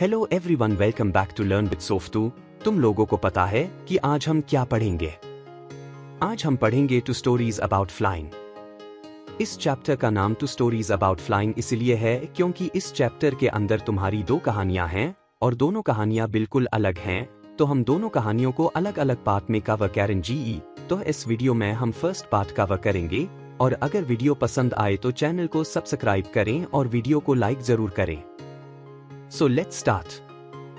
Hello everyone, welcome back to learn with सोफ्टू। तुम लोगों को पता है कि आज हम क्या पढ़ेंगे? आज हम पढ़ेंगे टू स्टोरीज अबाउट फ्लाइंग। इस चैप्टर का नाम टू स्टोरीज अबाउट फ्लाइंग इसलिए है क्योंकि इस चैप्टर के अंदर तुम्हारी दो कहानियां हैं और दोनों कहानियां बिल्कुल अलग हैं। तो हम दोनों कहानियों को अलग अलग पार्ट में कवर करेंगे। तो इस वीडियो में हम फर्स्ट पार्ट कवर करेंगे और अगर वीडियो पसंद आए तो चैनल को सब्सक्राइब करें और वीडियो को लाइक जरूर करें। So let's start.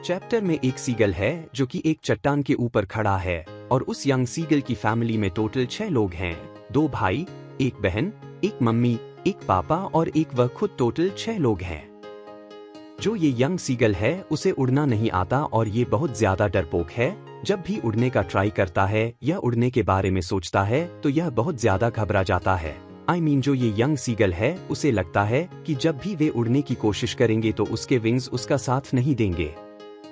चैप्टर में एक सीगल है जो कि एक चट्टान के ऊपर खड़ा है और उस यंग सीगल की फैमिली में टोटल 6 लोग हैं, 2 भाई, 1 बहन, 1 मम्मी, 1 पापा और 1 वह खुद। टोटल 6 लोग हैं। जो ये यंग सीगल है उसे उड़ना नहीं आता और ये बहुत ज्यादा डरपोक है। जब भी उड़ने का ट्राई करता है या उड़ने के बारे में सोचता है तो यह बहुत ज्यादा घबरा जाता है। जो ये यंग सीगल है उसे लगता है कि जब भी वे उड़ने की कोशिश करेंगे तो उसके विंग्स उसका साथ नहीं देंगे।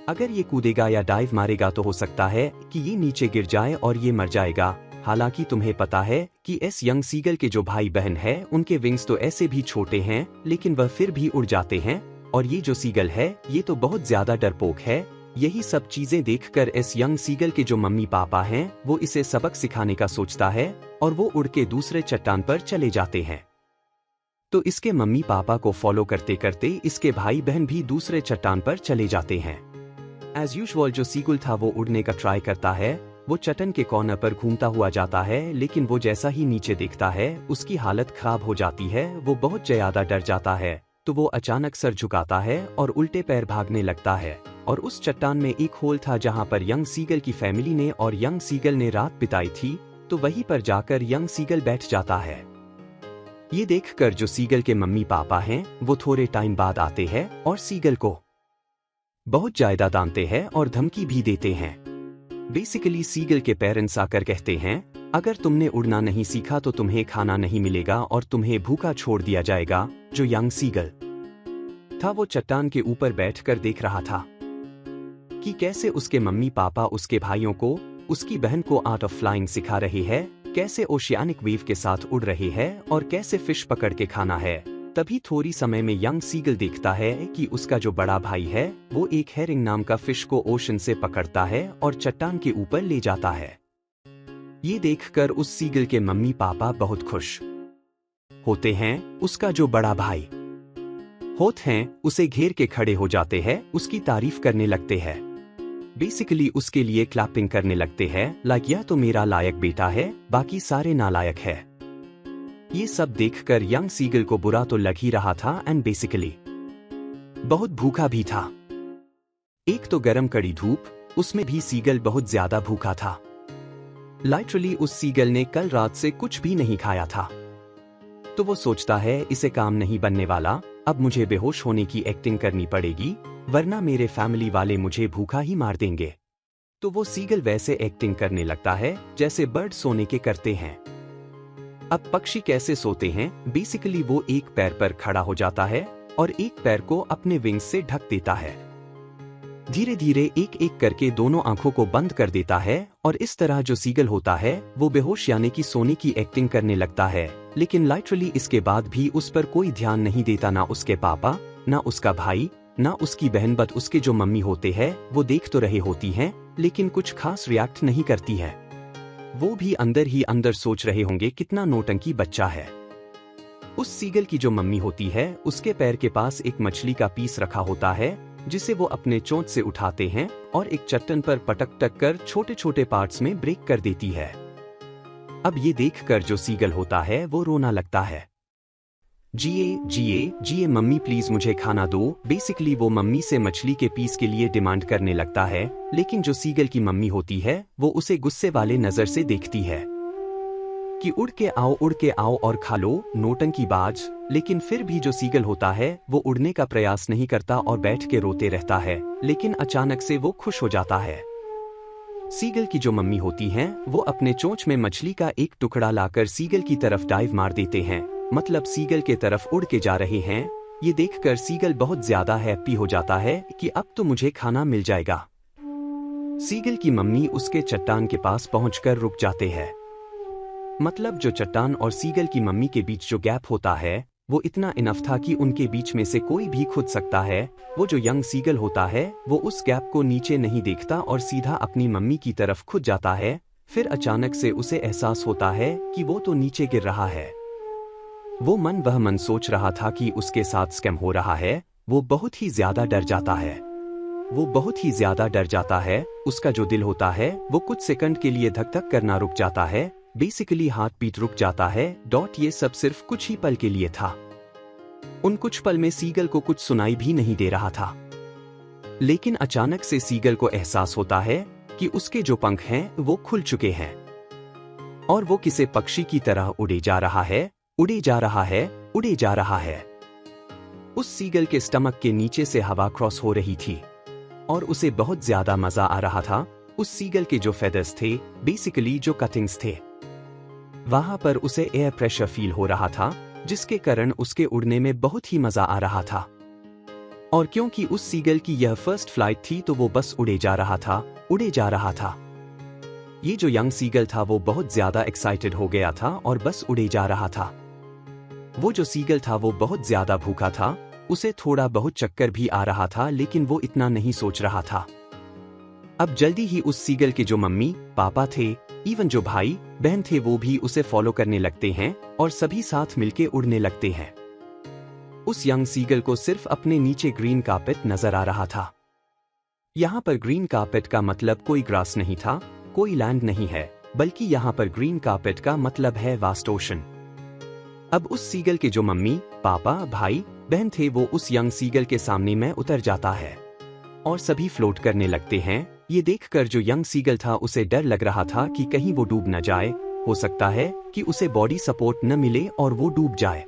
अगर ये कूदेगा या डाइव मारेगा तो हो सकता है कि ये नीचे गिर जाए और ये मर जाएगा। हालांकि तुम्हें पता है कि इस यंग सीगल के जो भाई बहन है उनके विंग्स तो ऐसे भी छोटे हैं लेकिन वह फिर भी उड़ जाते हैं। और ये जो सीगल है ये तो बहुत ज्यादा डरपोक है। यही सब चीजें देखकर इस यंग सीगल के जो मम्मी पापा हैं वो इसे सबक सिखाने का सोचता है और वो उड़ के दूसरे चट्टान पर चले जाते हैं। तो इसके मम्मी पापा को फॉलो करते करते इसके भाई बहन भी दूसरे चट्टान पर चले जाते हैं। एज यूजुअल जो सीगल था वो उड़ने का ट्राई करता है। वो चट्टान के कॉर्नर पर घूमता हुआ जाता है लेकिन वो जैसा ही नीचे देखता है उसकी हालत खराब हो जाती है। वो बहुत ज्यादा डर जाता है तो वो अचानक सर झुकाता है और उल्टे पैर भागने लगता है। और उस चट्टान में एक होल था जहां पर यंग सीगल की फैमिली ने और यंग सीगल ने रात बिताई थी। तो वहीं पर जाकर यंग सीगल बैठ जाता है। ये देखकर जो सीगल के मम्मी पापा हैं वो थोड़े टाइम बाद आते हैं और सीगल को बहुत ज्यादा डांटते हैं और धमकी भी देते हैं। बेसिकली सीगल के पेरेंट्स आकर कहते हैं अगर तुमने उड़ना नहीं सीखा तो तुम्हें खाना नहीं मिलेगा और तुम्हें भूखा छोड़ दिया जाएगा। जो यंग सीगल था वो चट्टान के ऊपर बैठकर देख रहा था कि कैसे उसके मम्मी पापा उसके भाइयों को, उसकी बहन को आर्ट ऑफ फ्लाइंग सिखा रहे हैं, कैसे ओशियानिक वेव के साथ उड़ रहे हैं और कैसे फिश पकड़ के खाना है। तभी थोड़ी समय में यंग सीगल देखता है कि उसका जो बड़ा भाई है वो एक हेरिंग नाम का फिश को ओशन से पकड़ता है और चट्टान के ऊपर ले जाता है। ये देखकर उस सीगल के मम्मी पापा बहुत खुश होते हैं। उसका जो बड़ा भाई होते हैं उसे घेर के खड़े हो जाते हैं, उसकी तारीफ करने लगते हैं। बेसिकली उसके लिए क्लैपिंग करने लगते हैं लाइक यह तो मेरा लायक बेटा है, बाकी सारे नालायक है। ये सब देखकर यंग सीगल को बुरा तो लग ही रहा था एंड बेसिकली बहुत भूखा भी था। एक तो गरम कड़ी धूप, उसमें भी सीगल बहुत ज्यादा भूखा था। लिटरली उस सीगल ने कल रात से कुछ भी नहीं खाया था। तो वो सोचता है इसे काम नहीं बनने वाला, अब मुझे बेहोश होने की एक्टिंग करनी पड़ेगी वरना मेरे फैमिली वाले मुझे भूखा ही मार देंगे। तो वो सीगल वैसे एक्टिंग करने लगता है जैसे बर्ड सोने के करते हैं। अब पक्षी कैसे सोते हैं? बेसिकली वो एक पैर पर खड़ा हो जाता है और एक पैर को अपने विंग्स से ढक देता है। धीरे धीरे एक एक करके दोनों आंखों को बंद कर देता है और इस तरह जो सीगल होता है वो बेहोश यानी कि सोने की एक्टिंग करने लगता है। लेकिन लिटरली इसके बाद भी उस पर कोई ध्यान नहीं देता, ना उसके पापा, ना उसका भाई, ना उसकी बहन। बट उसके जो मम्मी होते हैं वो देख तो रहे होती हैं लेकिन कुछ खास रिएक्ट नहीं करती है। वो भी अंदर ही अंदर सोच रहे होंगे कितना नौटंकी बच्चा है। उस सीगल की जो मम्मी होती है उसके पैर के पास एक मछली का पीस रखा होता है जिसे वो अपने चोंच से उठाते हैं और एक चट्टान पर पटक कर छोटे छोटे पार्ट्स में ब्रेक कर देती है। अब ये देखकर जो सीगल होता है वो रोना लगता है, जिए जिए जिए मम्मी प्लीज मुझे खाना दो। बेसिकली वो मम्मी से मछली के पीस के लिए डिमांड करने लगता है लेकिन जो सीगल की मम्मी होती है वो उसे गुस्से वाले नजर से देखती है कि उड़ के आओ और खा लो, नौटंकी बाज। लेकिन फिर भी जो सीगल होता है वो उड़ने का प्रयास नहीं करता और बैठ के रोते रहता है। लेकिन अचानक से वो खुश हो जाता है। सीगल की जो मम्मी होती हैं वो अपने चोंच में मछली का एक टुकड़ा लाकर सीगल की तरफ डाइव मार देते हैं, मतलब सीगल के तरफ उड़ के जा रहे हैं। ये देखकर सीगल बहुत ज्यादा हैप्पी हो जाता है कि अब तो मुझे खाना मिल जाएगा। सीगल की मम्मी उसके चट्टान के पास पहुंचकर रुक जाते हैं। मतलब जो चट्टान और सीगल की मम्मी के बीच जो गैप होता है वो इतना इनफ था कि उनके बीच में से कोई भी खुद सकता है। वो जो यंग सीगल होता है वो उस गैप को नीचे नहीं देखता और सीधा अपनी मम्मी की तरफ खुद जाता है। फिर अचानक से उसे एहसास होता है कि वो तो नीचे गिर रहा है। वो मन सोच रहा था कि उसके साथ स्कैम हो रहा है। वो बहुत ही ज्यादा डर जाता है। वो बहुत ही ज्यादा डर जाता है। उसका जो दिल होता है वो कुछ सेकंड के लिए धक धक करना रुक जाता है। बेसिकली हार्ट बीट रुक जाता है। ये सब सिर्फ कुछ ही पल के लिए था। उन कुछ पल में सीगल को कुछ सुनाई भी नहीं दे रहा था। लेकिन अचानक से सीगल को एहसास होता है कि उसके जो पंख हैं वो खुल चुके हैं और वो किसी पक्षी की तरह उड़े जा रहा है, उड़े जा रहा है, उड़े जा रहा है। उस सीगल के स्टमक के नीचे से हवा क्रॉस हो रही थी और उसे बहुत ज्यादा मजा आ रहा था। उस सीगल के जो फेदर्स थे, बेसिकली जो कटिंग्स थे, वहां पर उसे एयर प्रेशर फील हो रहा था, जिसके कारण उसके उड़ने में बहुत ही मजा आ रहा था। और क्योंकि उस सीगल की यह फर्स्ट फ्लाइट थी तो वो बस उड़े जा रहा था, उड़े जा रहा था। ये जो यंग सीगल था वो बहुत ज्यादा एक्साइटेड हो गया था और बस उड़े जा रहा था। वो जो सीगल था वो बहुत ज्यादा भूखा था। उसे थोड़ा बहुत चक्कर भी आ रहा था, लेकिन वो इतना नहीं सोच रहा था। अब जल्दी ही उस सीगल के जो मम्मी पापा थे, इवन जो भाई बहन थे, वो भी उसे फॉलो करने लगते हैं और सभी साथ मिलके उड़ने लगते हैं। उस यंग सीगल को सिर्फ अपने नीचे ग्रीन कार्पेट नजर आ रहा था। यहाँ पर ग्रीन कार्पेट का मतलब कोई ग्रास नहीं था, कोई लैंड नहीं है, बल्कि यहाँ पर ग्रीन कार्पेट का मतलब है वास्ट ओशन। अब उस सीगल के जो मम्मी पापा भाई बहन थे वो उस यंग सीगल के सामने में उतर जाता है और सभी फ्लोट करने लगते हैं। ये देखकर जो यंग सीगल था उसे डर लग रहा था कि कहीं वो डूब न जाए। हो सकता है कि उसे बॉडी सपोर्ट न मिले और वो डूब जाए।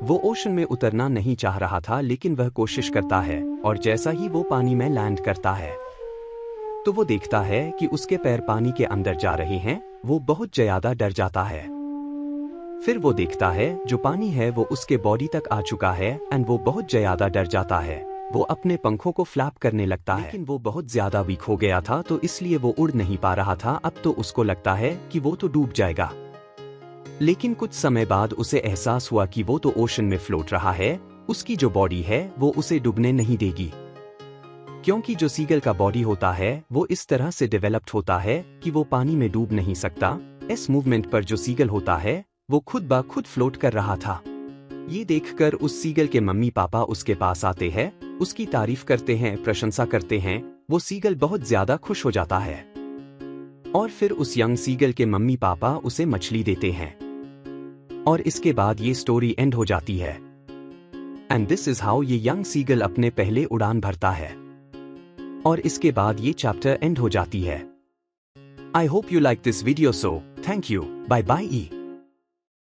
वो ओशन में उतरना नहीं चाह रहा था, लेकिन वह कोशिश करता है और जैसा ही वो पानी में लैंड करता है तो वो देखता है कि उसके पैर पानी के अंदर जा रहे हैं। वो बहुत ज्यादा डर जाता है। फिर वो देखता है जो पानी है वो उसके बॉडी तक आ चुका है एंड वो बहुत ज्यादा डर जाता है। वो अपने पंखों को फ्लैप करने लगता है, लेकिन वो बहुत ज्यादा वीक हो गया था तो इसलिए वो उड़ नहीं पा रहा था। अब तो उसको लगता है कि वो तो डूब जाएगा। लेकिन कुछ समय बाद उसे एहसास हुआ कि वो तो ओशन में फ्लोट रहा है। उसकी जो बॉडी है वो उसे डूबने नहीं देगी, क्योंकि जो सीगल का बॉडी होता है वो इस तरह से डेवलप्ड होता है कि वो पानी में डूब नहीं सकता। इस मूवमेंट पर जो सीगल होता है वो खुद ब खुद फ्लोट कर रहा था। ये देखकर उस सीगल के मम्मी पापा उसके पास आते हैं, उसकी तारीफ करते हैं, प्रशंसा करते हैं। वो सीगल बहुत ज्यादा खुश हो जाता है और फिर उस यंग सीगल के मम्मी पापा उसे मछली देते हैं और इसके बाद ये स्टोरी एंड हो जाती है। एंड दिस इज हाउ ये यंग सीगल अपने पहले उड़ान भरता है और इसके बाद ये चैप्टर एंड हो जाती है। I hope you like this video, so thank you, bye bye.